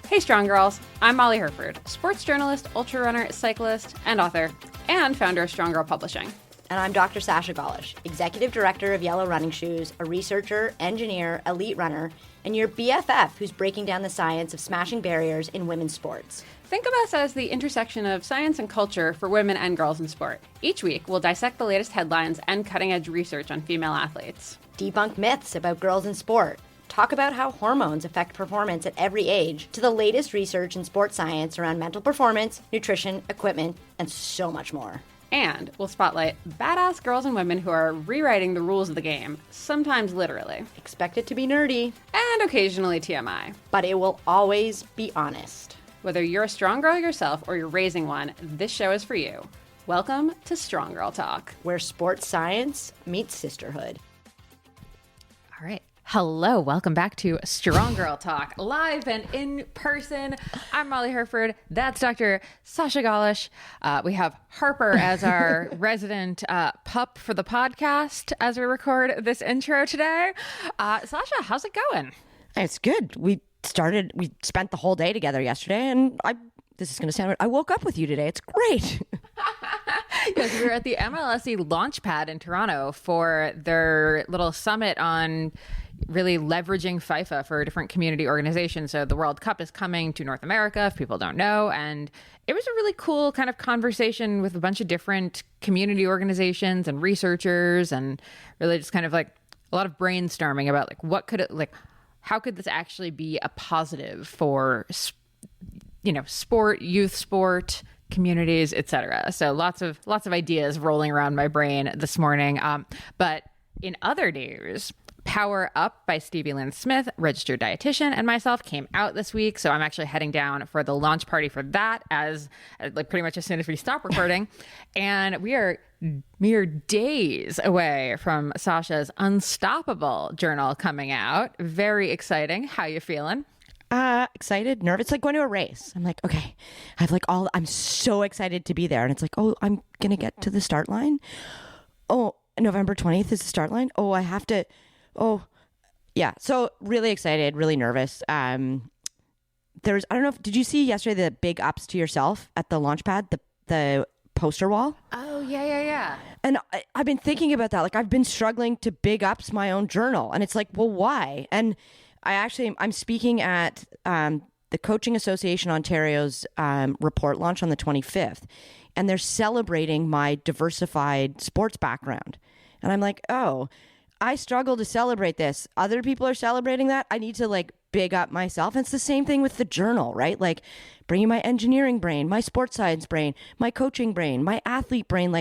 Hey Strong Girls, I'm Molly Herford, sports journalist, ultra runner, cyclist, and author, and founder of Strong Girl Publishing. And I'm Dr. Sasha Golish, Executive Director of Yellow Running Shoes, a researcher, engineer, elite runner, and your BFF who's breaking down the science of smashing barriers in women's sports. Think of us as the intersection of science and culture for women and girls in sport. Each week, we'll dissect the latest headlines and cutting-edge research on female athletes. Debunk myths about girls in sport. Talk about how hormones affect performance at every age, to the latest research in sports science around mental performance, nutrition, equipment, and so much more. And we'll spotlight badass girls and women who are rewriting the rules of the game, sometimes literally. Expect it to be nerdy. And occasionally TMI. But it will always be honest. Whether you're a strong girl yourself or you're raising one, this show is for you. Welcome to Strong Girl Talk, where sports science meets sisterhood. All right. Hello, welcome back to Strong Girl Talk, live and in person. I'm Molly Herford. That's Dr. Sasha Golish. We have Harper as our resident pup for the podcast as we record this intro today. Sasha, how's it going? It's good. We spent the whole day together yesterday, and this is going to sound weird, I woke up with you today. It's great. Yes, we were at the MLSE Launchpad in Toronto for their little summit on really leveraging FIFA for different community organizations. So the World Cup is coming to North America, if people don't know. And it was a really cool kind of conversation with a bunch of different community organizations and researchers, and really just kind of like a lot of brainstorming about how could this actually be a positive for, sport, youth sport, communities, etc. So lots of ideas rolling around my brain this morning. But in other news, Power Up by Stevie Lynn Smith, registered dietitian, and myself came out this week. So I'm actually heading down for the launch party for that as pretty much as soon as we stop recording. And we are mere days away from Sasha's Unstoppable journal coming out. Very exciting. How you feeling? Excited, nervous. It's like going to a race. I'm like, okay, I'm so excited to be there. And it's like, oh, I'm going to get to the start line. Oh, November 20th is the start line. Oh, I have to. Oh, yeah. So really excited, really nervous. I don't know did you see yesterday the big ups to yourself at the launch pad, the poster wall? Oh, yeah. And I've been thinking about that. Like, I've been struggling to big ups my own journal. And it's like, well, why? And I'm speaking at the Coaching Association Ontario's report launch on the 25th, and they're celebrating my diversified sports background. And I'm like, oh, I struggle to celebrate this. Other people are celebrating that. I need to big up myself. And it's the same thing with the journal, right? Like bringing my engineering brain, my sports science brain, my coaching brain, my athlete brain,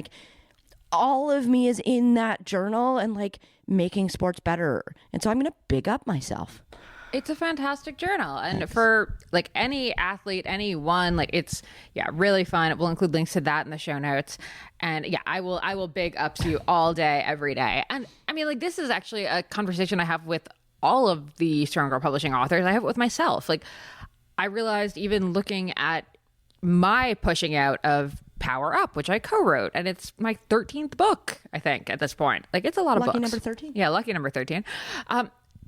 all of me is in that journal and making sports better. And so I'm going to big up myself. It's a fantastic journal. And thanks. For any athlete, anyone, it's really fun. We'll include links to that in the show notes. And I will big ups you all day, every day. And I mean, this is actually a conversation I have with all of the Strong Girl Publishing authors. I have it with myself. I realized even looking at my pushing out of Power Up, which I co-wrote, and it's my 13th book, I think, at this point. It's a lot of books. Lucky number 13? Yeah, lucky number 13.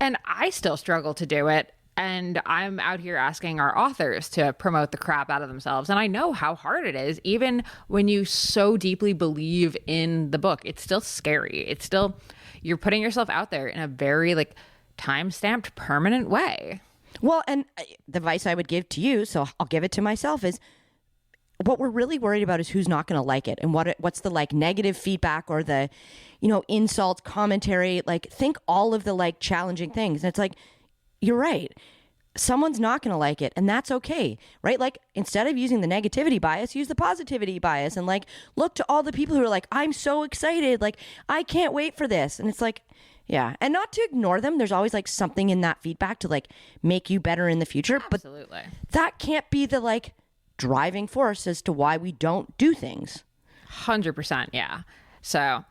And I still struggle to do it. And I'm out here asking our authors to promote the crap out of themselves. And I know how hard it is, even when you so deeply believe in the book. It's still scary. It's still, you're putting yourself out there in a very time-stamped, permanent way. Well, and the advice I would give to you, so I'll give it to myself, is what we're really worried about is who's not going to like it, and what's the negative feedback or the, insult, commentary. Think all of the challenging things. And it's you're right. Someone's not going to like it, and that's okay, right? Instead of using the negativity bias, use the positivity bias, and look to all the people who are I'm so excited, I can't wait for this. And it's yeah, and not to ignore them. There's always something in that feedback to make you better in the future. Absolutely. But that can't be the driving force as to why we don't do things. 100%. Yeah. So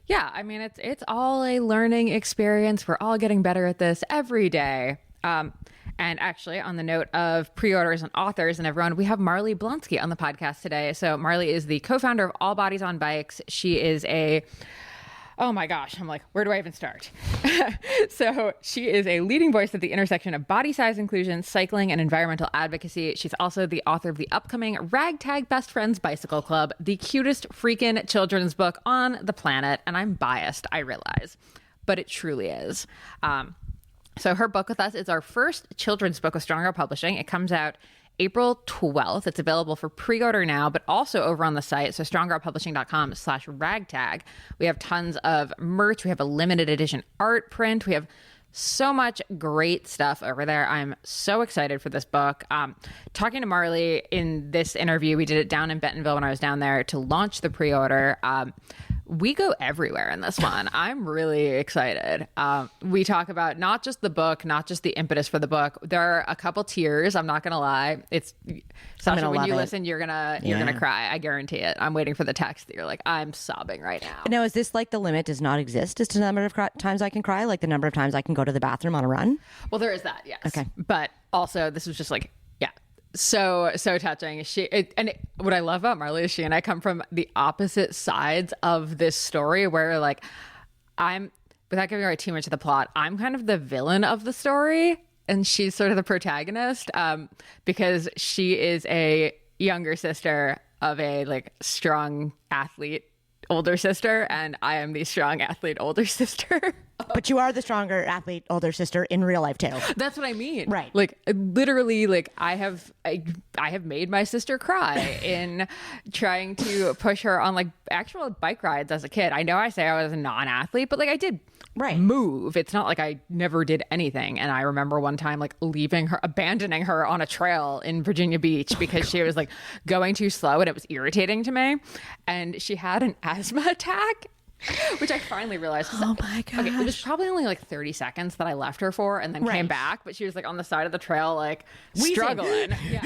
yeah, I mean, it's all a learning experience. We're all getting better at this every day. And actually, on the note of pre-orders and authors and everyone, we have Marley Blonsky on the podcast today. So Marley is the co-founder of All Bodies on Bikes. She is a Oh my gosh. I'm like, where do I even start? So she is a leading voice at the intersection of body size inclusion, cycling, and environmental advocacy. She's also the author of the upcoming Ragtag Best Friends Bicycle Club, the cutest freaking children's book on the planet. And I'm biased, I realize, but it truly is. So her book with us is our first children's book with Strong Girl Publishing. It comes out April 12th. It's available for pre-order now, but also over on the site. So stronggirlpublishing.com/ragtag. We have tons of merch. We have a limited edition art print. We have so much great stuff over there. I'm so excited for this book. Talking to Marley in this interview, we did it down in Bentonville when I was down there to launch the pre-order. We go everywhere in this one. I'm really excited. We talk about not just the book, not just the impetus for the book. There are a couple tears. I'm not gonna lie. It's Sasha, when you listen, you're gonna cry. I guarantee it. I'm waiting for the text that you're like, I'm sobbing right now. Now, is this like the limit does not exist as to the number of times I can cry? Like the number of times I can go to the bathroom on a run? Well, there is that, yes. Okay. But also, this was just like, so touching. What I love about Marley is she and I come from the opposite sides of this story, where like without giving away too much of the plot, I'm kind of the villain of the story and she's sort of the protagonist, because she is a younger sister of a like strong athlete older sister, and I am the strong athlete older sister. But you are the stronger athlete older sister in real life too. That's what I mean. Right. Like literally, like I have made my sister cry in trying to push her on like actual bike rides as a kid. I know I say I was a non-athlete, but like I did move. It's not like I never did anything. And I remember one time like abandoning her on a trail in Virginia Beach because she was like going too slow and it was irritating to me. And she had an asthma attack, which I finally realized. Oh my gosh. Okay, it was probably only like 30 seconds that I left her for and then came back, but she was like on the side of the trail, like struggling. Yeah.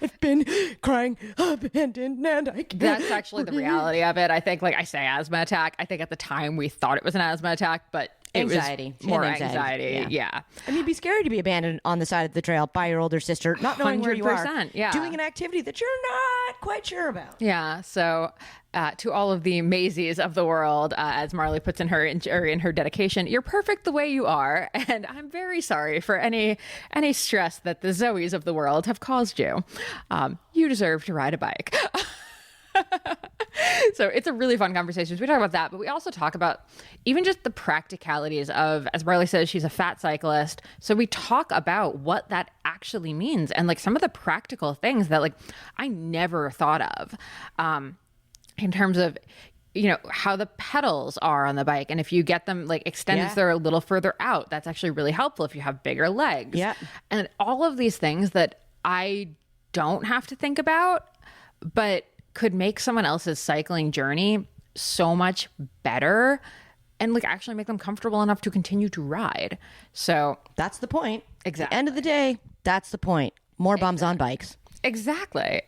I've been crying, abandoned, and I can't. That's actually the reality of it. I think, like I say asthma attack, I think at the time we thought it was an asthma attack, but it anxiety. was more anxiety. Yeah. I mean, it'd be scary to be abandoned on the side of the trail by your older sister, not knowing where you are, 100%, doing an activity that you're not quite sure about. Yeah. So to all of the Maisies of the world, as Marley puts in her dedication, you're perfect the way you are, and I'm very sorry for any stress that the Zoes of the world have caused you. You deserve to ride a bike. So it's a really fun conversation. We talk about that, but we also talk about even just the practicalities of, as Marley says, she's a fat cyclist. So we talk about what that actually means and like some of the practical things that like I never thought of. In terms of, how the pedals are on the bike. And if you get them like extended so they're a little further out, that's actually really helpful if you have bigger legs. Yeah. And all of these things that I don't have to think about, but could make someone else's cycling journey so much better and like actually make them comfortable enough to continue to ride. So that's the point. Exactly. At the end of the day, that's the point. More bums on bikes. Exactly.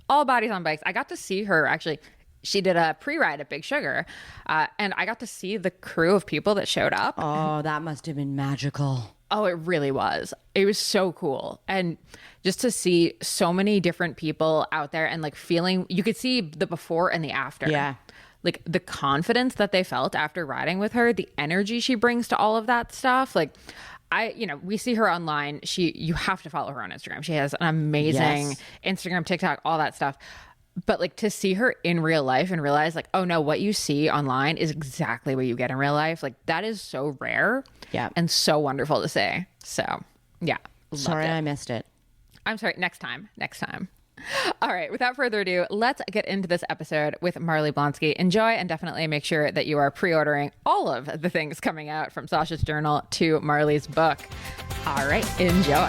All bodies on bikes. I got to see her actually. She did a pre-ride at Big Sugar, and I got to see the crew of people that showed up. Oh, that must have been magical. Oh, it really was. It was so cool. And just to see so many different people out there and like feeling, you could see the before and the after. Yeah. Like the confidence that they felt after riding with her, the energy she brings to all of that stuff. Like we see her online. You have to follow her on Instagram. She has an amazing Instagram, TikTok, all that stuff. But like to see her in real life and realize like, oh no, what you see online is exactly what you get in real life. Like that is so rare and so wonderful to see. So yeah. Sorry I missed it. I'm sorry. Next time. All right. Without further ado, let's get into this episode with Marley Blonsky. Enjoy, and definitely make sure that you are pre-ordering all of the things coming out from Sasha's journal to Marley's book. All right. Enjoy.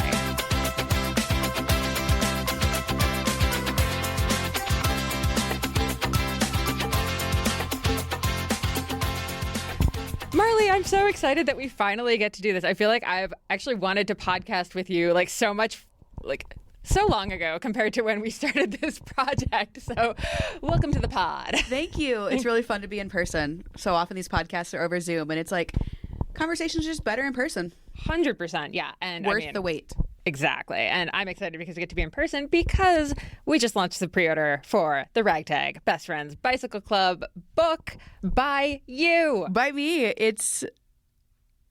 Marley, I'm so excited that we finally get to do this. I feel like I've actually wanted to podcast with you like so much, like so long ago compared to when we started this project. So welcome to the pod. Thank you. It's really fun to be in person. So often these podcasts are over Zoom and it's like conversations are just better in person. 100%. Yeah. And worth the wait. Exactly. And I'm excited because we get to be in person because we just launched the pre-order for the Ragtag Best Friends Bicycle Club book by you. By me. It's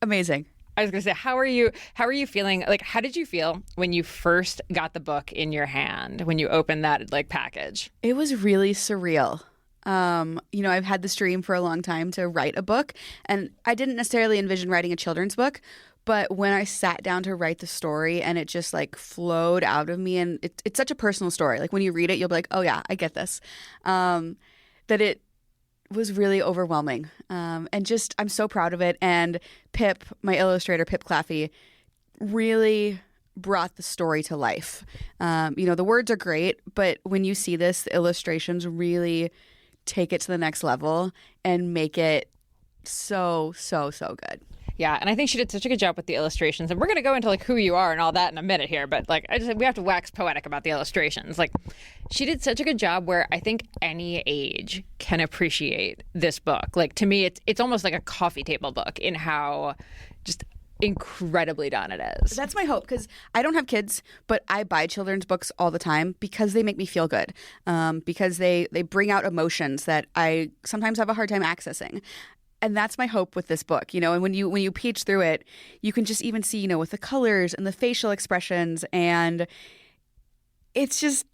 amazing. I was going to say, how are you feeling? Like, how did you feel when you first got the book in your hand, when you opened that like package? It was really surreal. I've had this dream for a long time to write a book, and I didn't necessarily envision writing a children's book. But when I sat down to write the story and it just like flowed out of me, and it's such a personal story. Like when you read it, you'll be like, oh yeah, I get this. That it was really overwhelming. And just, I'm so proud of it. And Pip, my illustrator, Pip Claffey, really brought the story to life. The words are great, but when you see this, the illustrations really take it to the next level and make it so, so, so good. Yeah, and I think she did such a good job with the illustrations. And we're going to go into like who you are and all that in a minute here, but like we have to wax poetic about the illustrations. Like she did such a good job where I think any age can appreciate this book. Like to me it's almost like a coffee table book in how just incredibly done it is. That's my hope, because I don't have kids, but I buy children's books all the time because they make me feel good, because they bring out emotions that I sometimes have a hard time accessing. And that's my hope with this book, and when you page through it, you can just even see, with the colors and the facial expressions, and it's just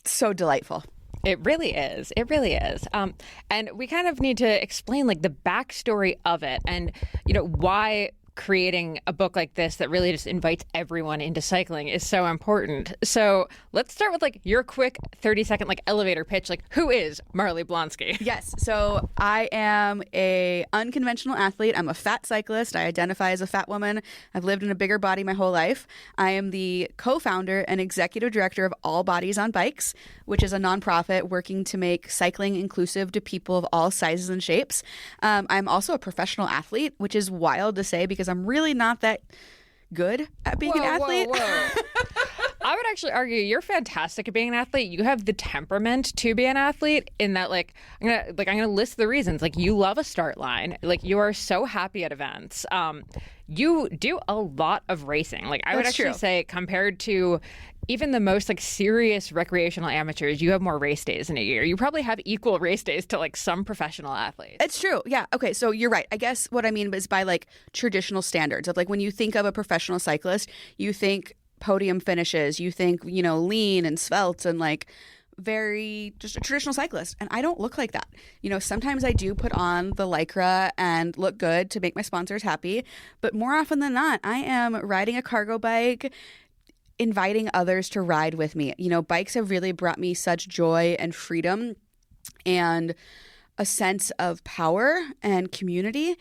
so delightful. It really is. It really is. And we kind of need to explain like the backstory of it and, why creating a book like this that really just invites everyone into cycling is so important. So let's start with like your quick 30-second like elevator pitch. Like, who is Marley Blonsky? Yes. So I am a unconventional athlete. I'm a fat cyclist. I identify as a fat woman. I've lived in a bigger body my whole life. I am the co-founder and executive director of All Bodies on Bikes, which is a nonprofit working to make cycling inclusive to people of all sizes and shapes. I'm also a professional athlete, which is wild to say because I'm really not that good at being an athlete. Whoa. I would actually argue you're fantastic at being an athlete. You have the temperament to be an athlete in that I'm gonna list the reasons. Like you love a start line. Like you are so happy at events. You do a lot of racing. Like I would actually say compared to even the most like serious recreational amateurs, you have more race days in a year. You probably have equal race days to like some professional athletes. It's true. Yeah. Okay. So you're right. I guess what I mean is by like traditional standards of like when you think of a professional cyclist, you think podium finishes, you think, lean and svelte and like very just a traditional cyclist. And I don't look like that. Sometimes I do put on the Lycra and look good to make my sponsors happy. But more often than not, I am riding a cargo bike, inviting others to ride with me. Bikes have really brought me such joy and freedom and a sense of power and community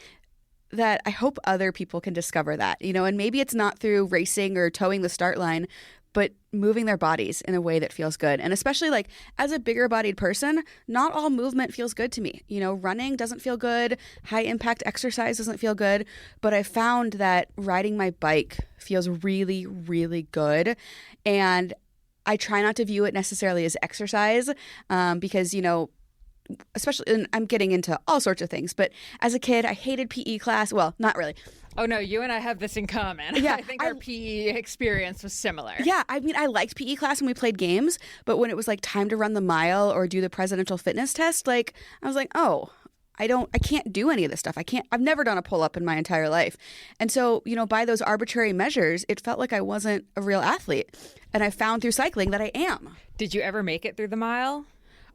that I hope other people can discover that, and maybe it's not through racing or towing the start line, but moving their bodies in a way that feels good. And especially like as a bigger bodied person, not all movement feels good to me. Running doesn't feel good. High impact exercise doesn't feel good. But I found that riding my bike feels really, really good. And I try not to view it necessarily as exercise because, especially, and I'm getting into all sorts of things, but as a kid, I hated PE class. Well, not really. Oh, no, you and I have this in common. Yeah, I think our PE experience was similar. Yeah, I mean, I liked PE class when we played games, but when it was like time to run the mile or do the presidential fitness test, like I was like, oh, I can't do any of this stuff. I've never done a pull-up in my entire life. And so, by those arbitrary measures, it felt like I wasn't a real athlete. And I found through cycling that I am. Did you ever make it through the mile?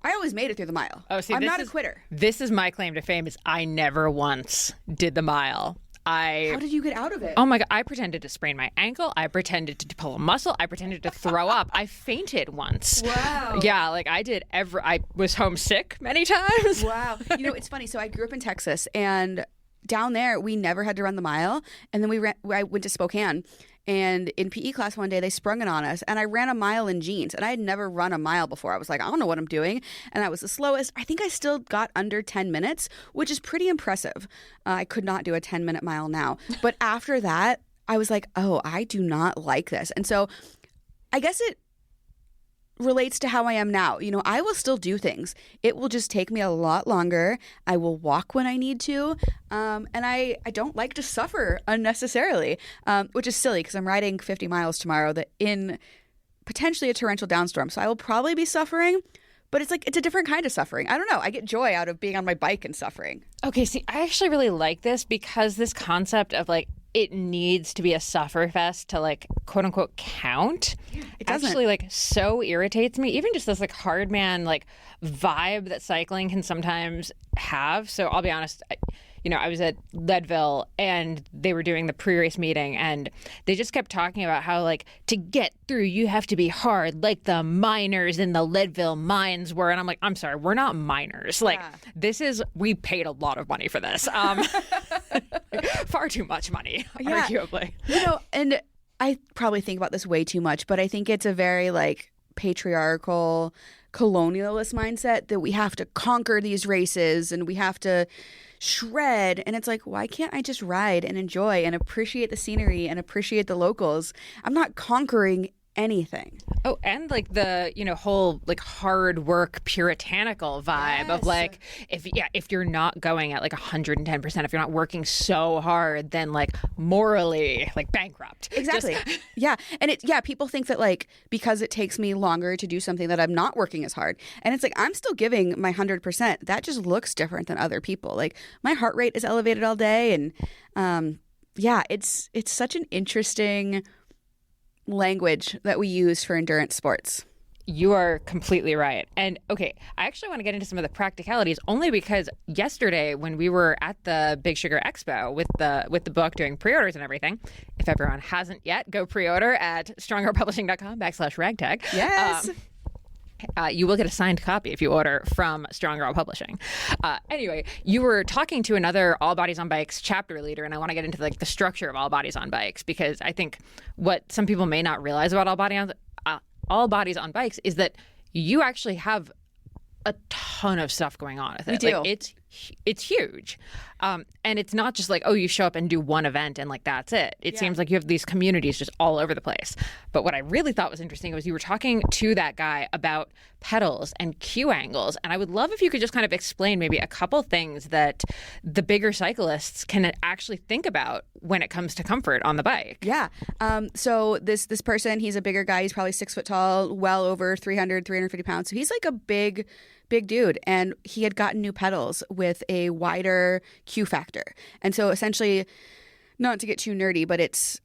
I always made it through the mile. Oh, see, I'm not a quitter. This is my claim to fame is I never once did the mile. How did you get out of it? Oh my God, I pretended to sprain my ankle. I pretended to pull a muscle. I pretended to throw up. I fainted once. Wow. Yeah, like I was homesick many times. Wow. It's funny. So I grew up in Texas, and down there we never had to run the mile. And then I went to Spokane. And in PE class one day, they sprung it on us, and I ran a mile in jeans, and I had never run a mile before. I was like, I don't know what I'm doing. And I was the slowest. I think I still got under 10 minutes, which is pretty impressive. I could not do a 10-minute mile now. But after that, I was like, oh, I do not like this. And so I guess it relates to how I am now. You know, I will still do things. It will just take me a lot longer. I will walk when I need to. And I don't like to suffer unnecessarily, which is silly because I'm riding 50 miles tomorrow in potentially a torrential downstorm. So I will probably be suffering, but it's a different kind of suffering. I don't know. I get joy out of being on my bike and suffering. Okay, see, I actually really like this because this concept of like, it needs to be a sufferfest to like quote unquote count. It doesn't. Actually like so irritates me. Even just this like hard man like vibe that cycling can sometimes have. So I'll be honest, I was at Leadville and they were doing the pre-race meeting and they just kept talking about how like to get through you have to be hard like the miners in the Leadville mines were. And I'm like, I'm sorry, we're not miners. Like we paid a lot of money for this. Far too much money, arguably. And I probably think about this way too much, but I think it's a very like patriarchal colonialist mindset that we have to conquer these races and we have to shred. And it's like, why can't I just ride and enjoy and appreciate the scenery and appreciate the locals? I'm not conquering anything. Oh, and like the, whole like hard work puritanical vibe of like, if you're not going at like 110%, if you're not working so hard, then like morally like bankrupt. Exactly. Yeah. And people think that like, because it takes me longer to do something that I'm not working as hard. And it's like, I'm still giving my 100%. That just looks different than other people. Like my heart rate is elevated all day. And it's such an interesting language that we use for endurance sports. You are completely right. And okay, I actually want to get into some of the practicalities only because yesterday when we were at the Big Sugar Expo with the book doing pre-orders and everything, if everyone hasn't yet, go pre-order at stronggirlpublishing.com/ragtag. Yes. You will get a signed copy if you order from Strong Girl Publishing. Anyway, you were talking to another All Bodies on Bikes chapter leader, and I want to get into like the structure of All Bodies on Bikes because I think what some people may not realize about All Bodies on Bikes is that you actually have a ton of stuff going on with it. We do. Like, it's huge. And it's not just like, oh, you show up and do one event and like that's it. It seems like you have these communities just all over the place. But what I really thought was interesting was you were talking to that guy about pedals and cue angles. And I would love if you could just kind of explain maybe a couple things that the bigger cyclists can actually think about when it comes to comfort on the bike. Yeah. So this person, he's a bigger guy. He's probably 6 foot tall, well over 350 pounds. So he's like a big dude. And he had gotten new pedals with a wider cue factor. And so essentially, not to get too nerdy, but it's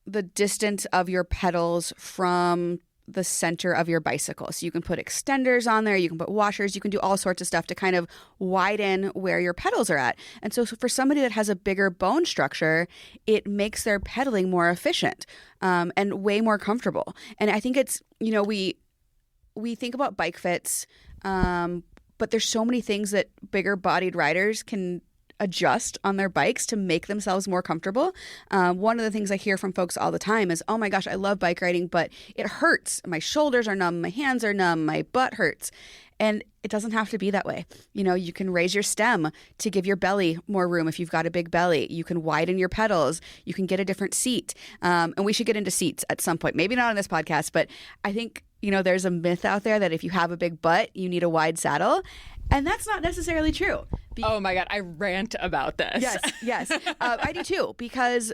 the distance of your pedals from the center of your bicycle. So you can put extenders on there, you can put washers, you can do all sorts of stuff to kind of widen where your pedals are at. And so for somebody that has a bigger bone structure, it makes their pedaling more efficient and way more comfortable. And I think it's, we think about bike fits, but there's so many things that bigger bodied riders can adjust on their bikes to make themselves more comfortable. One of the things I hear from folks all the time is, oh my gosh, I love bike riding, but it hurts. My shoulders are numb, my hands are numb, my butt hurts. And it doesn't have to be that way. You can raise your stem to give your belly more room if you've got a big belly. You can widen your pedals. You can get a different seat. And we should get into seats at some point. Maybe not on this podcast, but I think, there's a myth out there that if you have a big butt, you need a wide saddle. And that's not necessarily true. Oh my God, I rant about this. Yes. I do too, because,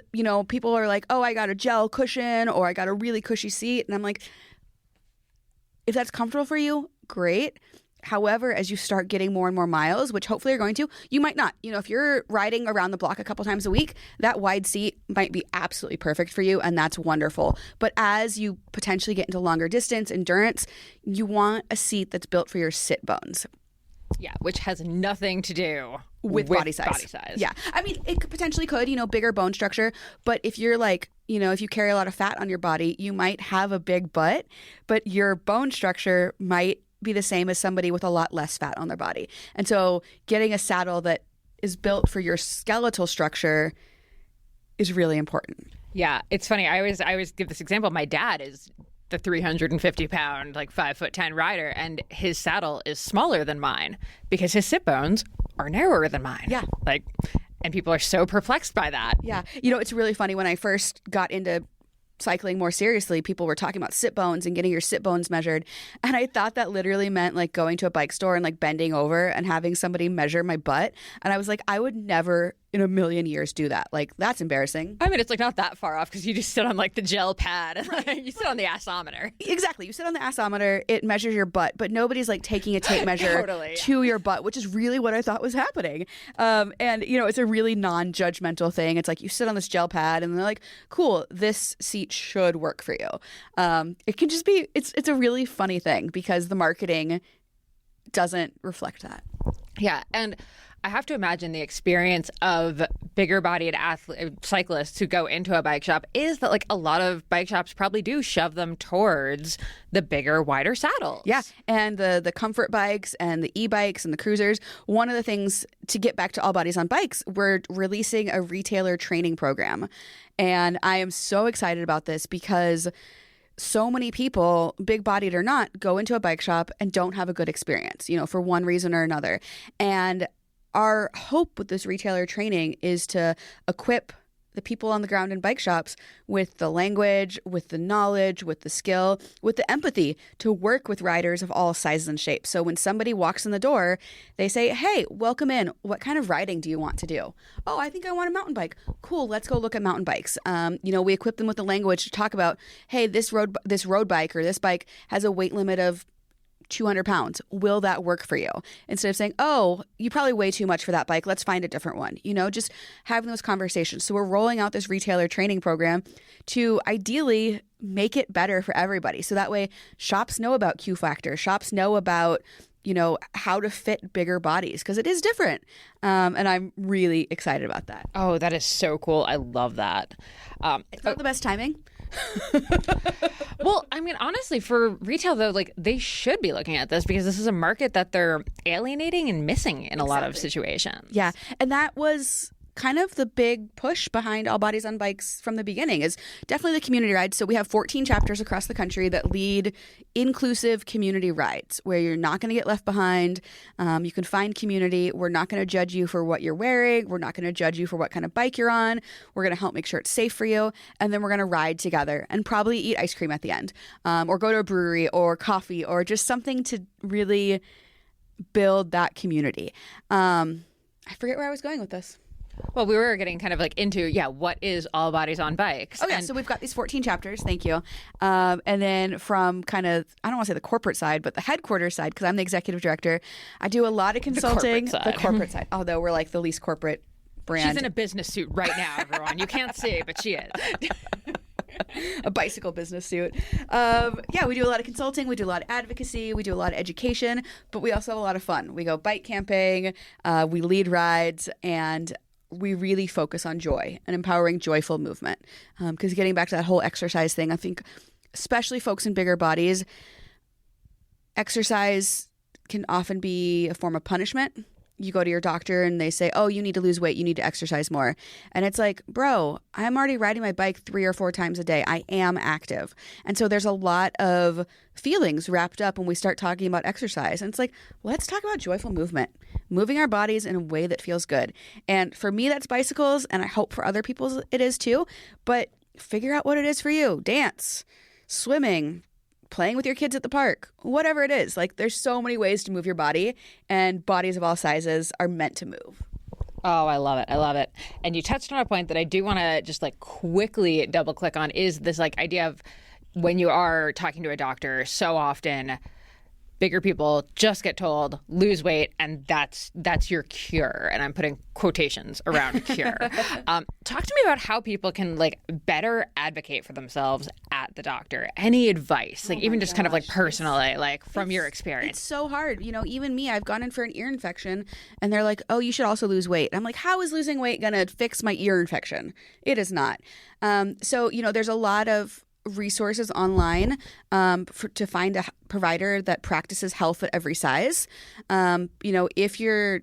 people are like, oh, I got a gel cushion or I got a really cushy seat. And I'm like, if that's comfortable for you, great. However, as you start getting more and more miles, which hopefully you're going to, you might not. If you're riding around the block a couple times a week, that wide seat might be absolutely perfect for you, and that's wonderful. But as you potentially get into longer distance, endurance, you want a seat that's built for your sit bones. Yeah, which has nothing to do with body size. Yeah. I mean, it potentially could, bigger bone structure. But if you're like, if you carry a lot of fat on your body, you might have a big butt, but your bone structure might be the same as somebody with a lot less fat on their body. And so getting a saddle that is built for your skeletal structure is really important. Yeah, it's funny. I always give this example. My dad is the 350-pound, like 5'10" rider, and his saddle is smaller than mine because his sit bones are narrower than mine. Yeah. And people are so perplexed by that. Yeah. It's really funny when I first got into cycling more seriously, people were talking about sit bones and getting your sit bones measured. And I thought that literally meant like going to a bike store and like bending over and having somebody measure my butt. And I was like, I would never in a million years do that. Like, that's embarrassing. I mean, it's like not that far off because you just sit on like the gel pad. Right. You sit on the assometer. Exactly. You sit on the assometer, it measures your butt, but nobody's like taking a tape measure to your butt, which is really what I thought was happening. And, you know, it's a really non-judgmental thing. It's like you sit on this gel pad and they're like, cool, this seat should work for you. It can just be, it's a really funny thing because the marketing doesn't reflect that. Yeah. And I have to imagine the experience of bigger bodied cyclists who go into a bike shop is that like a lot of bike shops probably do shove them towards the bigger, wider saddles. Yeah. And the comfort bikes and the e-bikes and the cruisers. One of the things to get back to All Bodies on Bikes, we're releasing a retailer training program. And I am so excited about this because so many people, big bodied or not, go into a bike shop and don't have a good experience, you know, for one reason or another. And our hope with this retailer training is to equip the people on the ground in bike shops with the language, with the knowledge, with the skill, with the empathy to work with riders of all sizes and shapes. So when somebody walks in the door, they say, hey, welcome in. What kind of riding do you want to do? Oh, I think I want a mountain bike. Cool. Let's go look at mountain bikes. You know, we equip them with the language to talk about, hey, this road bike or this bike has a weight limit of 200 pounds. Will that work for you? Instead of saying, oh, you probably weigh too much for that bike. Let's find a different one. You know, just having those conversations. So we're rolling out this retailer training program to ideally make it better for everybody. So that way shops know about Q factor. Shops know about, you know, how to fit bigger bodies because it is different. And I'm really excited about that. Oh, that is so cool. I love that. It's not the best timing. Well, I mean, honestly, for retail, though, like they should be looking at this because this is a market that they're alienating and missing in a lot of situations. Yeah. And that was kind of the big push behind All Bodies on Bikes from the beginning is definitely the community rides. So we have 14 chapters across the country that lead inclusive community rides where you're not going to get left behind. You can find community. We're not going to judge you for what you're wearing. We're not going to judge you for what kind of bike you're on. We're going to help make sure it's safe for you. And then we're going to ride together and probably eat ice cream at the end or go to a brewery or coffee or just something to really build that community. I forget where I was going with this. Well, we were getting kind of like into, what is All Bodies on Bikes? Oh, yeah. So we've got these 14 chapters. Thank you. And then from kind of, I don't want to say the corporate side, but the headquarters side, because I'm the executive director, I do a lot of consulting. The corporate side. Although we're like the least corporate brand. She's in a business suit right now, everyone. You can't see, but she is. A bicycle business suit. We do a lot of consulting. We do a lot of advocacy. We do a lot of education. But we also have a lot of fun. We go bike camping. We lead rides. And we really focus on joy and empowering joyful movement. Because getting back to that whole exercise thing, I think especially folks in bigger bodies, exercise can often be a form of punishment. You go to your doctor and they say, oh, you need to lose weight. You need to exercise more. And it's like, bro, I'm already riding my bike 3 or 4 times a day. I am active. And so there's a lot of feelings wrapped up when we start talking about exercise. And it's like, let's talk about joyful movement, moving our bodies in a way that feels good. And for me, that's bicycles. And I hope for other people it is too. But figure out what it is for you. Dance, swimming, playing with your kids at the park, whatever it is. Like there's so many ways to move your body and bodies of all sizes are meant to move. Oh, I love it. I love it. And you touched on a point that I do want to just like quickly double click on is this like idea of when you are talking to a doctor, so often bigger people just get told lose weight and that's your cure. And I'm putting quotations around cure. Talk to me about how people can like better advocate for themselves at the doctor. Any advice, like even just kind of like personally, like from your experience? It's so hard. You know, even me, I've gone in for an ear infection and they're like, oh, you should also lose weight. I'm like, how is losing weight going to fix my ear infection? It is not. So, you know, there's a lot of resources online to find a provider that practices health at every size. You know, if your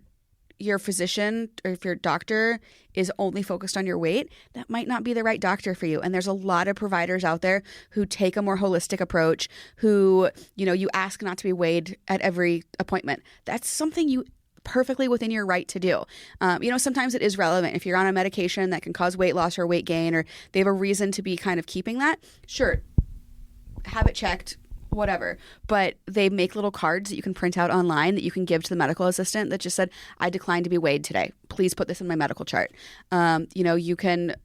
physician or if your doctor is only focused on your weight, that might not be the right doctor for you. And there's a lot of providers out there who take a more holistic approach, who, you know, you ask not to be weighed at every appointment. That's something you perfectly within your right to do. Sometimes it is relevant. If you're on a medication that can cause weight loss or weight gain, or they have a reason to be kind of keeping that, sure, have it checked, whatever. But they make little cards that you can print out online that you can give to the medical assistant that just said, I decline to be weighed today. Please put this in my medical chart. You can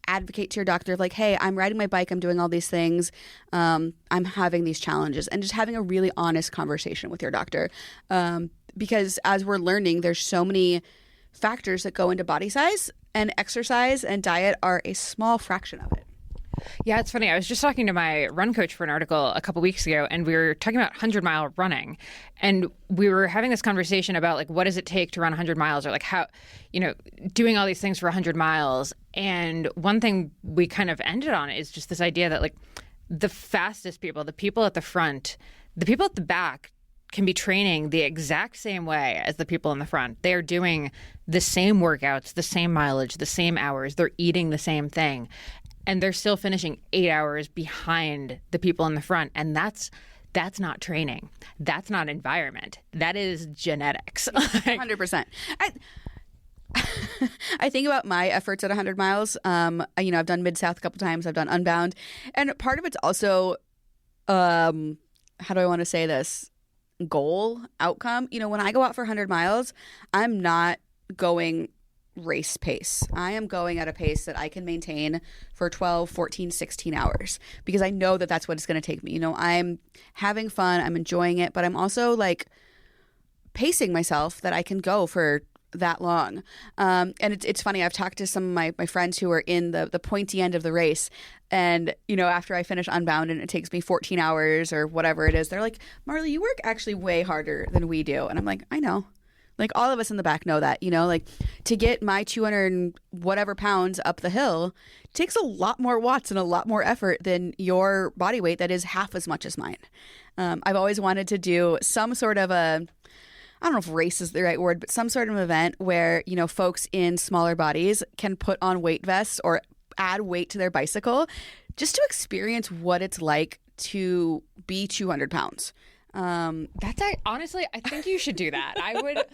advocate to your doctor of like, hey, I'm riding my bike, I'm doing all these things, I'm having these challenges, and just having a really honest conversation with your doctor. Because as we're learning, there's so many factors that go into body size, and exercise and diet are a small fraction of it. Yeah, it's funny. I was just talking to my run coach for an article a couple weeks ago, and we were talking about 100-mile running. And we were having this conversation about, like, what does it take to run 100 miles, or, like, how, doing all these things for 100 miles. And one thing we kind of ended on is just this idea that, like, the fastest people, the people at the front, the people at the back can be training the exact same way as the people in the front. They are doing the same workouts, the same mileage, the same hours. They're eating the same thing. And they're still finishing 8 hours behind the people in the front. And that's not training. That's not environment. That is genetics. 100%. I think about my efforts at 100 miles. I've done Mid-South a couple times. I've done Unbound. And part of it's also, how do I want to say this? Goal, outcome. When I go out for 100 miles, I'm not going race pace. I am going at a pace that I can maintain for 12, 14, 16 hours because I know that that's what it's going to take me. I'm having fun, I'm enjoying it, but I'm also like pacing myself that I can go for that long. And it's funny, I've talked to some of my friends who are in the pointy end of the race, and after I finish Unbound and it takes me 14 hours or whatever it is, they're like, Marley, you work actually way harder than we do. And I'm like, I know. Like, all of us in the back know that, like, to get my 200 and whatever pounds up the hill takes a lot more watts and a lot more effort than your body weight that is half as much as mine. I've always wanted to do some sort of I don't know if race is the right word, but some sort of event where, folks in smaller bodies can put on weight vests or add weight to their bicycle just to experience what it's like to be 200 pounds. Honestly, I think you should do that. I would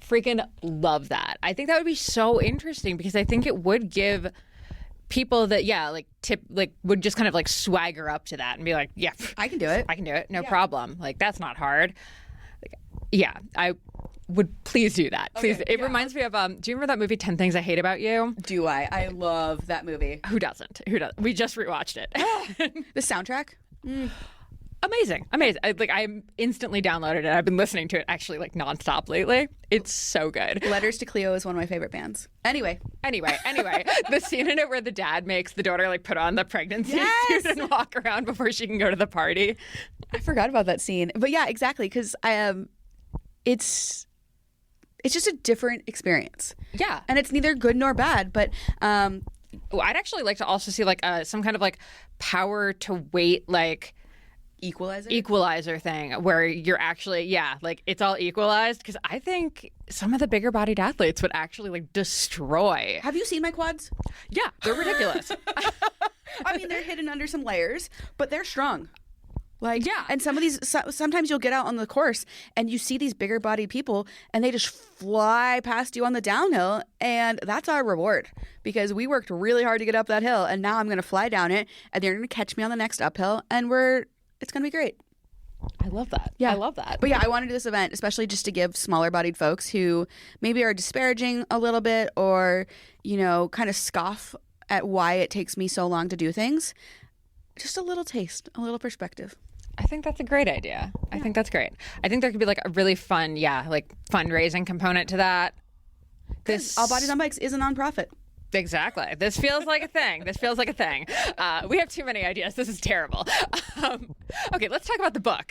freaking love that. I think that would be so interesting because I think it would give people that, would just kind of like swagger up to that and be like, yeah, I can do it. I can do it. No problem. Like, that's not hard. Yeah, I would please do that. Please. Okay, it reminds me of, do you remember that movie 10 Things I Hate About You? Do I? I love that movie. Who doesn't? We just rewatched it. The soundtrack? Amazing. I'm instantly downloaded it. I've been listening to it actually like nonstop lately. It's so good. Letters to Cleo is one of my favorite bands. Anyway, the scene in it where the dad makes the daughter like put on the pregnancy suit and walk around before she can go to the party. I forgot about that scene. But yeah, exactly. Because it's just a different experience. Yeah. And it's neither good nor bad. But I'd actually like to also see like some kind of like power to weight like equalizer thing where you're actually like it's all equalized, because I think some of the bigger bodied athletes would actually like destroy. Have you seen my quads? Yeah, they're ridiculous. I mean, they're hidden under some layers, but they're strong. Like, yeah. And some of these, sometimes you'll get out on the course and you see these bigger bodied people and they just fly past you on the downhill, and that's our reward because we worked really hard to get up that hill, and now I'm going to fly down it and they're going to catch me on the next uphill, and it's going to be great. I love that. Yeah. I love that. But yeah, I want to do this event, especially just to give smaller bodied folks who maybe are disparaging a little bit or, kind of scoff at why it takes me so long to do things, just a little taste, a little perspective. I think that's a great idea. Yeah. I think that's great. I think there could be like a really fun, like fundraising component to that. This All Bodies on Bikes is a nonprofit. Exactly. This feels like a thing. We have too many ideas. This is terrible. Okay, let's talk about the book.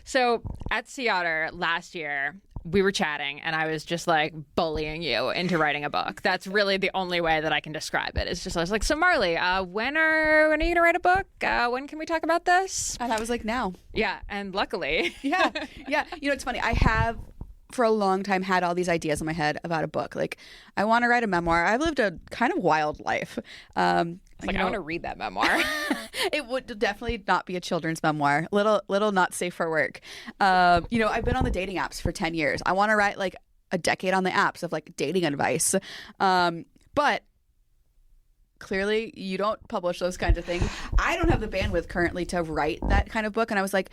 So at Sea Otter last year, we were chatting, and I was just like bullying you into writing a book. That's really the only way that I can describe it. It's just, I was like, so Marley, when are you going to write a book? When can we talk about this? And I was like, now. Yeah, and luckily. Yeah. It's funny. I have for a long time had all these ideas in my head about a book. Like, I want to write a memoir. I've lived a kind of wild life. I want to read that memoir. It would definitely not be a children's memoir. Little not safe for work. I've been on the dating apps for 10 years. I want to write like a decade on the apps of like dating advice. But clearly you don't publish those kinds of things. I don't have the bandwidth currently to write that kind of book. And I was like,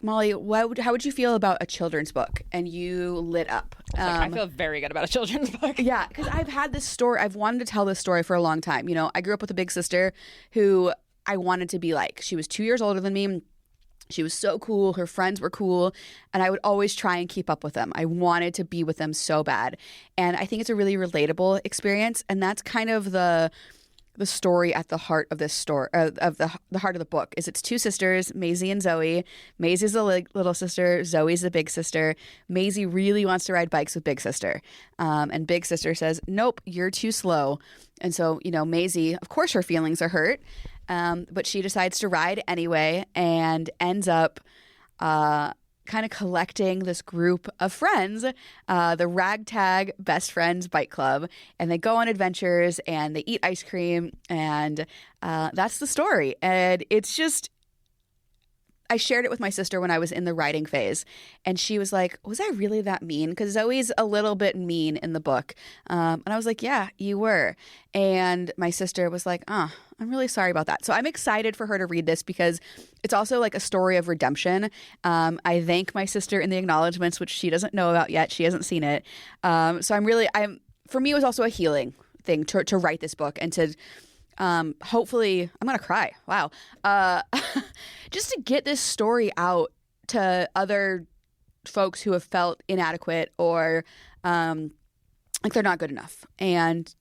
Molly, how would you feel about a children's book? And you lit up. I feel very good about a children's book. Yeah, because I've had this story. I've wanted to tell this story for a long time. I grew up with a big sister who I wanted to be like. She was 2 years older than me. She was so cool. Her friends were cool. And I would always try and keep up with them. I wanted to be with them so bad. And I think it's a really relatable experience. And that's kind of the story at the heart of this story, of the heart of the book, is it's two sisters, Maisie and Zoe. Maisie's the little sister. Zoe's the big sister. Maisie really wants to ride bikes with big sister. And big sister says, nope, you're too slow. And so, Maisie, of course her feelings are hurt, but she decides to ride anyway and ends up kind of collecting this group of friends, the Ragtag Best Friends Bike Club, and they go on adventures and they eat ice cream, and that's the story. And it's just, I shared it with my sister when I was in the writing phase, and she was like, was I really that mean? Because Zoe's a little bit mean in the book. And I was like, yeah, you were. And my sister was like, I'm really sorry about that. So I'm excited for her to read this because it's also like a story of redemption. I thank my sister in the acknowledgments, which she doesn't know about yet. She hasn't seen it. So for me, it was also a healing thing to write this book and to hopefully, I'm going to cry. Wow. Just to get this story out to other folks who have felt inadequate or like they're not good enough. And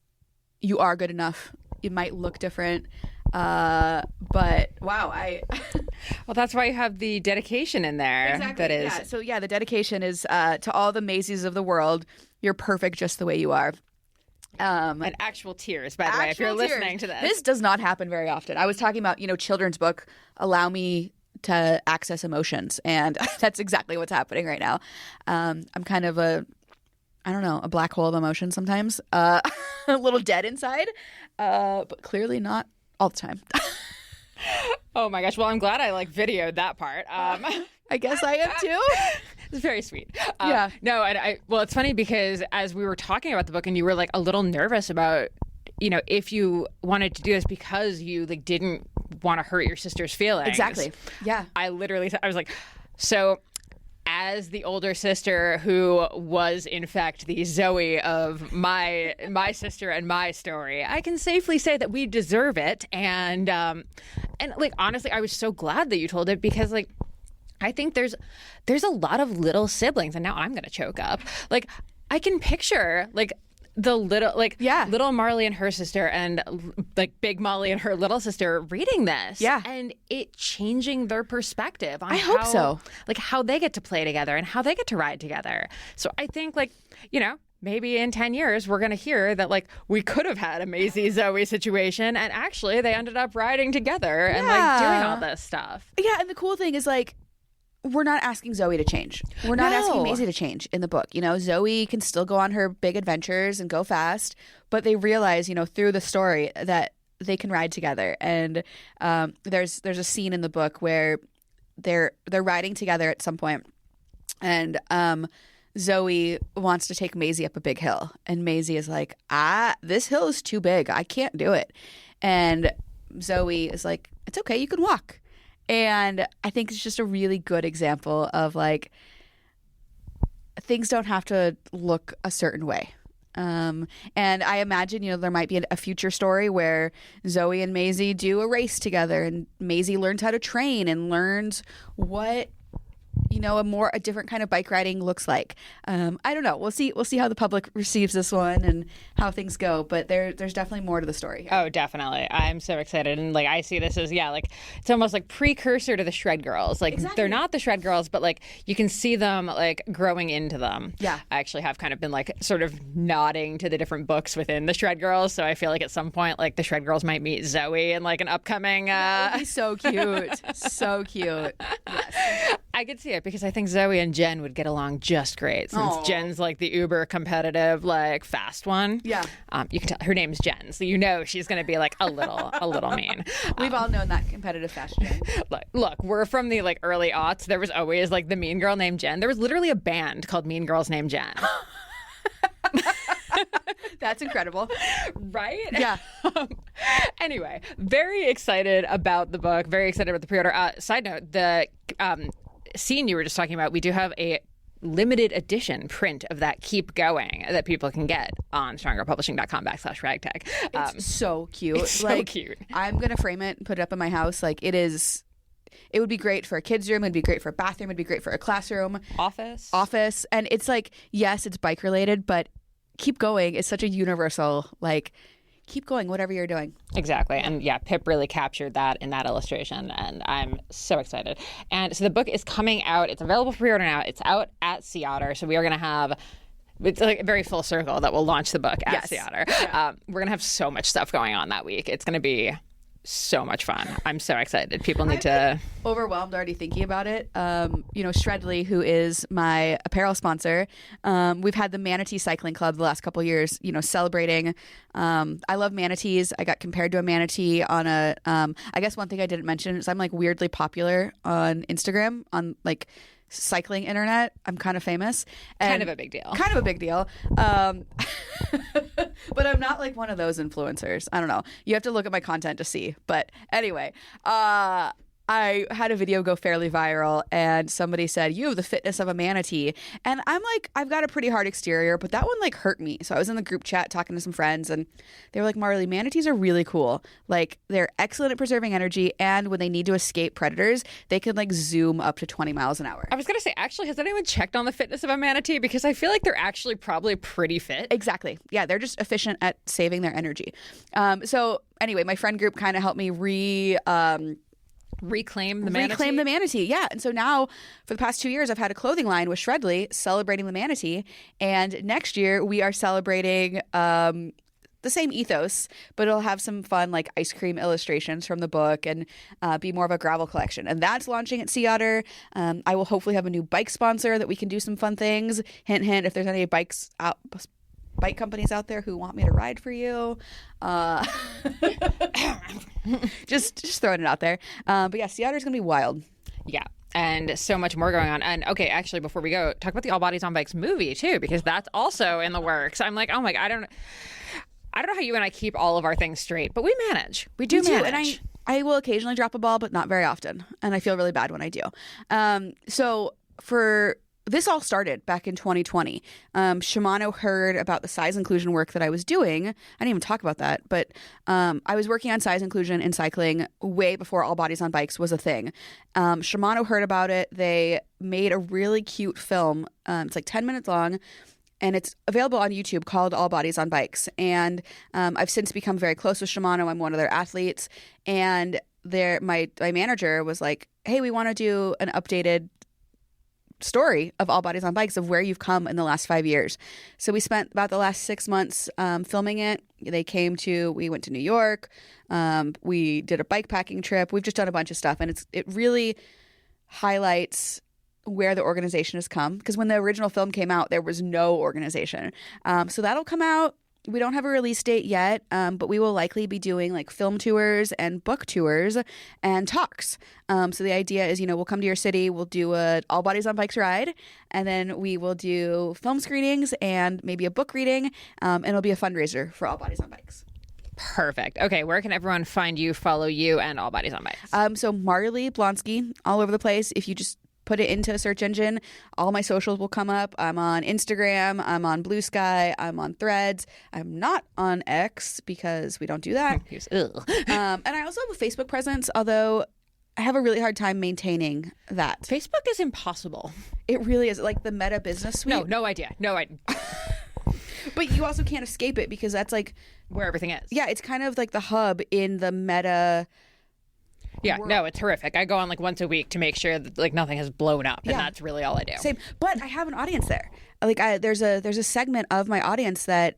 you are good enough. It might look different. But wow, well, that's why you have the dedication in there. Exactly. That is. Yeah. So yeah, the dedication is to all the Maisies of the world. You're perfect just the way you are. And actual tears, by the way, if you're listening to this. This does not happen very often. I was talking about, children's book allow me to access emotions, and that's exactly what's happening right now. I'm kind of a black hole of emotion sometimes, a little dead inside, but clearly not all the time. Oh my gosh. Well, I'm glad I videoed that part. I guess I am too. It's very sweet. Yeah. No, and it's funny because as we were talking about the book and you were a little nervous about, if you wanted to do this because you didn't want to hurt your sister's feelings. Exactly. Yeah. I was like, so as the older sister who was in fact the Zoe of my sister and my story, I can safely say that we deserve it. And honestly, I was so glad that you told it because I think there's a lot of little siblings, and now I'm gonna choke up. I can picture the little Marley and her sister and big Molly and her little sister reading this, and it changing their perspective on hope so. How they get to play together and how they get to ride together. So I think maybe in 10 years we're going to hear that we could have had a Maisie Zoe situation and actually they ended up riding together and doing all this stuff. Yeah, and the cool thing is we're not asking Zoe to change. We're not asking Maisie to change in the book. Zoe can still go on her big adventures and go fast, but they realize, through the story that they can ride together. And there's a scene in the book where they're riding together at some point, and Zoe wants to take Maisie up a big hill, and Maisie is like, this hill is too big. I can't do it. And Zoe is like, it's okay. You can walk. And I think it's just a really good example of things don't have to look a certain way. And I imagine, there might be a future story where Zoe and Maisie do a race together and Maisie learns how to train and learns what, a different kind of bike riding looks like. I don't know. We'll see how the public receives this one and how things go. But there's definitely more to the story here. Oh, definitely. I'm so excited. And I see this as, it's almost precursor to the Shred Girls. Exactly. They're not the Shred Girls, but you can see them growing into them. Yeah. I actually have kind of been sort of nodding to the different books within the Shred Girls. So I feel at some point, the Shred Girls might meet Zoe in an upcoming. That would be so cute. So cute. Yes. I could see it because I think Zoe and Jen would get along just great since Jen's like the uber competitive, like fast one. Yeah. You can tell her name's Jen, so you know she's going to be like a little mean. We've all known that competitive fast Jen. Look, we're from the like early aughts. There was always like the mean girl named Jen. There was literally a band called Mean Girls Named Jen. That's incredible. Right? Yeah. Anyway, very excited about the book. Very excited about the pre-order. Side note, the scene you were just talking about, we do have a limited edition print of that Keep Going that people can get on strongerpublishing.com/ragtag. It's so cute. It's so cute. I'm going to frame it and put it up in my house. Like it would be great for a kid's room. It'd be great for a bathroom. It'd be great for a classroom. Office. And it's like, yes, it's bike related, but Keep Going is such a universal, like, keep going, whatever you're doing. Exactly. And yeah, Pip really captured that in that illustration. And I'm so excited. And so the book is coming out. It's available for pre-order now. It's out at Sea Otter. So we are going to have, it's like a very full circle that will launch the book at Sea Otter. Yeah. We're going to have so much stuff going on that week. It's going to be so much fun. I'm so excited. People need to... Overwhelmed already thinking about it. Shredley, who is my apparel sponsor, we've had the Manatee Cycling Club the last couple of years, celebrating. I love manatees. I got compared to a manatee on a... I guess one thing I didn't mention is I'm like weirdly popular on Instagram, on like cycling internet. I'm kind of famous. Kind of a big deal. But I'm not like one of those influencers. I don't know. You have to look at my content to see. But anyway, I had a video go fairly viral and somebody said, you have the fitness of a manatee. And I'm like, I've got a pretty hard exterior, but that one like hurt me. So I was in the group chat talking to some friends and they were like, Marley, manatees are really cool. Like they're excellent at preserving energy. And when they need to escape predators, they can like zoom up to 20 miles an hour. I was going to say, actually, has anyone checked on the fitness of a manatee? Because I feel like they're actually probably pretty fit. Exactly. Yeah, they're just efficient at saving their energy. So anyway, my friend group kind of helped me reclaim the manatee. Reclaim the manatee, yeah. And so now, for the past 2 years, I've had a clothing line with Shredley celebrating the manatee. And next year, we are celebrating the same ethos, but it'll have some fun, like, ice cream illustrations from the book and be more of a gravel collection. And that's launching at Sea Otter. I will hopefully have a new bike sponsor that we can do some fun things. Hint, hint, if there's any bike companies out there who want me to ride for you. Just throwing it out there. But yeah, Sea Otter's going to be wild. Yeah. And so much more going on. And okay, actually, before we go, talk about the All Bodies on Bikes movie too, because that's also in the works. I'm like, oh my God, I don't know how you and I keep all of our things straight, but we manage. We do manage. And I will occasionally drop a ball, but not very often. And I feel really bad when I do. This all started back in 2020. Shimano heard about the size inclusion work that I was doing. I didn't even talk about that, but I was working on size inclusion in cycling way before All Bodies on Bikes was a thing. Shimano heard about it. They made a really cute film. It's like 10 minutes long, and it's available on YouTube called All Bodies on Bikes. And I've since become very close with Shimano. I'm one of their athletes. And my manager was like, hey, we want to do an updated story of All Bodies on Bikes of where you've come in the last 5 years. So we spent about the last 6 months filming it. We went to New York. We did a bike packing trip. We've just done a bunch of stuff. And it really highlights where the organization has come. Because when the original film came out, there was no organization. So that'll come out. We don't have a release date yet, but we will likely be doing like film tours and book tours and talks. So the idea is, we'll come to your city, we'll do a All Bodies on Bikes ride, and then we will do film screenings and maybe a book reading, and it'll be a fundraiser for All Bodies on Bikes. Perfect. Okay, where can everyone find you, follow you, and All Bodies on Bikes? So Marley Blonsky, all over the place. If you just put it into a search engine, all my socials will come up. I'm on Instagram, I'm on Blue Sky, I'm on Threads. I'm not on X because we don't do that. And I also have a Facebook presence, although I have a really hard time maintaining that. Facebook is impossible. It really is. Like the Meta Business Suite. No idea. But you also can't escape it because that's like where everything is. Yeah, it's kind of like the hub in the Meta. Yeah, no, it's horrific. I go on like once a week to make sure that like nothing has blown up, and that's really all I do. Same, but I have an audience there. Like, there's a segment of my audience that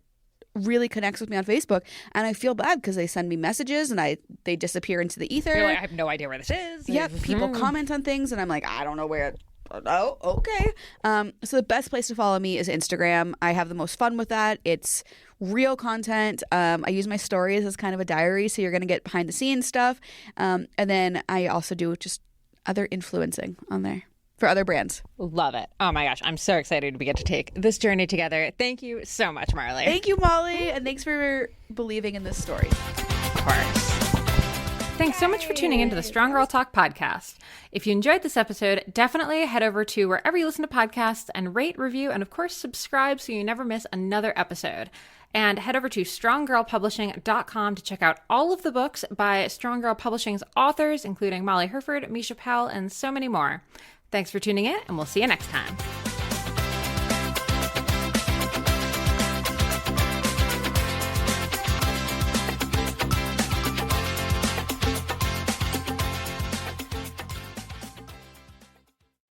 really connects with me on Facebook, and I feel bad because they send me messages and they disappear into the ether. You're like, I have no idea where this is. Yep, people comment on things, and I'm like, I don't know where oh, okay. So the best place to follow me is Instagram. I have the most fun with that. It's real content. I use my stories as kind of a diary, so you're going to get behind the scenes stuff. And then I also do just other influencing on there for other brands. Love it. Oh my gosh, I'm so excited we get to take this journey together. Thank you so much, Marley. Thank you, Molly, and thanks for believing in this story. Of course. Thanks so much for tuning into the Strong Girl Talk podcast. If you enjoyed this episode, definitely head over to wherever you listen to podcasts and rate, review, and of course, subscribe so you never miss another episode. And head over to stronggirlpublishing.com to check out all of the books by Strong Girl Publishing's authors, including Molly Herford, Misha Powell, and so many more. Thanks for tuning in, and we'll see you next time.